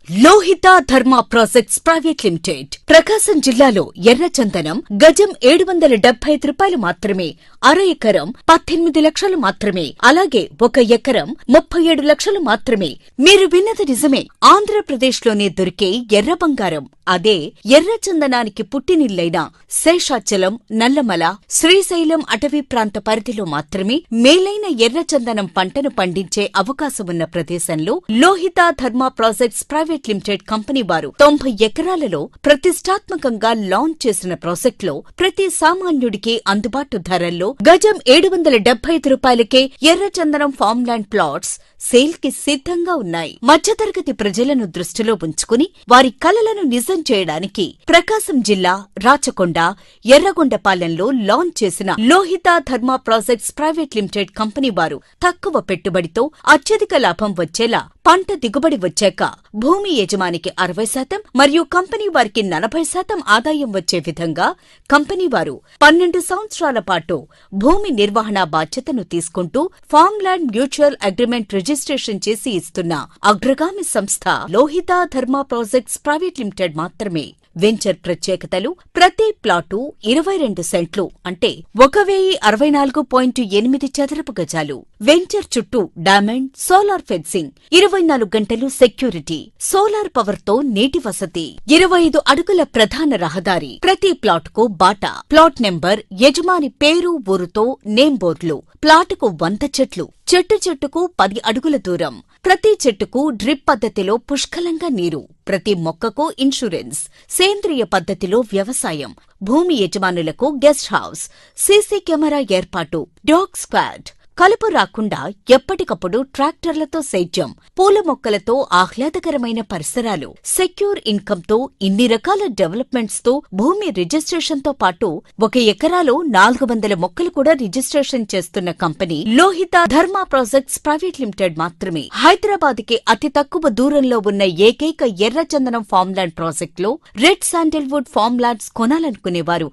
లోహిత ధర్మ projects private limited ప్రకాశం జిల్లాలో ఎర్రచందనం గజం 775 రూపాయలు మాత్రమే, అర ఎకరం 18 లక్షలు మాత్రమే, అలాగే 1 ఎకరం 37 లక్షలు మాత్రమే. మీరు విన్నది నిజమే. ఆంధ్రప్రదేశ్లోనే దొరికే ఎర్ర బంగారం, అదే ఎర్రచందనానికి పుట్టినిల్లైన శేషాచలం, నల్లమల, శ్రీశైలం అటవీ ప్రాంత పరిధిలో మాత్రమే మేలైన ఎర్రచందనం పంటను పండించే అవకాశమున్న ప్రదేశంలో లోహిత ధర్మ ప్రాజెక్ట్స్ ప్రైవేట్ లిమిటెడ్ కంపెనీ వారు 90 ఎకరాలలో ప్రతిష్టాత్మకంగా లాంచ్ చేసిన ప్రాజెక్టులో ప్రతి సామాన్యుడికి అందుబాటు ధరల్లో గజం 775 రూపాయలకే ఎర్రచందనం ఫార్మ్ ల్యాండ్ ప్లాట్స్ సేల్ కి సిద్ధంగా ఉన్నాయి. మధ్యతరగతి ప్రజలను దృష్టిలో ఉంచుకుని వారి కలలను నిజం చేయడానికి ప్రకాశం జిల్లా రాచకొండ, ఎర్రగొండపాలెంలో లాంచ్ చేసిన లోహిత ధర్మ ప్రాజెక్ట్స్ ప్రైవేట్ లిమిటెడ్ కంపెనీ వారు తక్కువ పెట్టుబడితో అత్యధిక లాభం వచ్చేలా పంట దిగుబడి వచ్చాక భూమి యజమానికి 60% మరియు కంపెనీ వారికి 40% ఆదాయం వచ్చే విధంగా కంపెనీ వారు 12 సంవత్సరాల పాటు భూమి నిర్వహణ బాధ్యతను తీసుకుంటూ farm land mutual agreement registration చేసి ఇస్తున్న అగ్రగామి సంస్థ లోహిత ధర్మ ప్రాజెక్ట్స్ ప్రైవేట్ లిమిటెడ్ మాత్రమే. వెంచర్ ప్రత్యేకతలు: ప్రతి ప్లాటు 22 సెంట్లు అంటే 1064.8 చదరపు గజాలు. వెంచర్ చుట్టూ డైమండ్, సోలార్ ఫెన్సింగ్, 24 గంటలు సెక్యూరిటీ, సోలార్ పవర్ తో నీటి వసతి, 25 అడుగుల ప్రధాన రహదారి, ప్రతి ప్లాటుకు బాటా, ప్లాట్ నెంబర్, యజమాని పేరు ఊరుతో నేమ్ బోర్డులు, ప్లాటుకు 100 చెట్లు, చెట్టు చెట్టుకు 10 అడుగుల దూరం, ప్రతి చెట్టుకు డ్రిప్ పద్ధతిలో పుష్కలంగా నీరు, ప్రతి మొక్కకు ఇన్సూరెన్స్, సేంద్రియ పద్ధతిలో వ్యవసాయం, భూమి యజమానులకు గెస్ట్ హౌస్, సీసీ కెమెరా ఏర్పాటు, డాగ్ స్క్వాడ్, కలుపు రాకుండా ఎప్పటికప్పుడు ట్రాక్టర్లతో సేద్యం, పూల మొక్కలతో ఆహ్లాదకరమైన పరిసరాలు, సెక్యూర్ ఇన్కమ్ తో ఇన్ని రకాల డెవలప్మెంట్స్ తో భూమి రిజిస్ట్రేషన్ తో పాటు 1 ఎకరాలో 400 మొక్కలు కూడా రిజిస్ట్రేషన్ చేస్తున్న కంపెనీ లోహిత ధర్మ ప్రాజెక్ట్స్ ప్రైవేట్ లిమిటెడ్ మాత్రమే. హైదరాబాద్ కి అతి తక్కువ దూరంలో ఉన్న ఏకైక ఎర్రచందనం ఫార్మ్ ల్యాండ్ ప్రాజెక్టులో రెడ్ శాండిల్వుడ్ ఫార్మ్ ల్యాండ్స్ కొనాలనుకునేవారు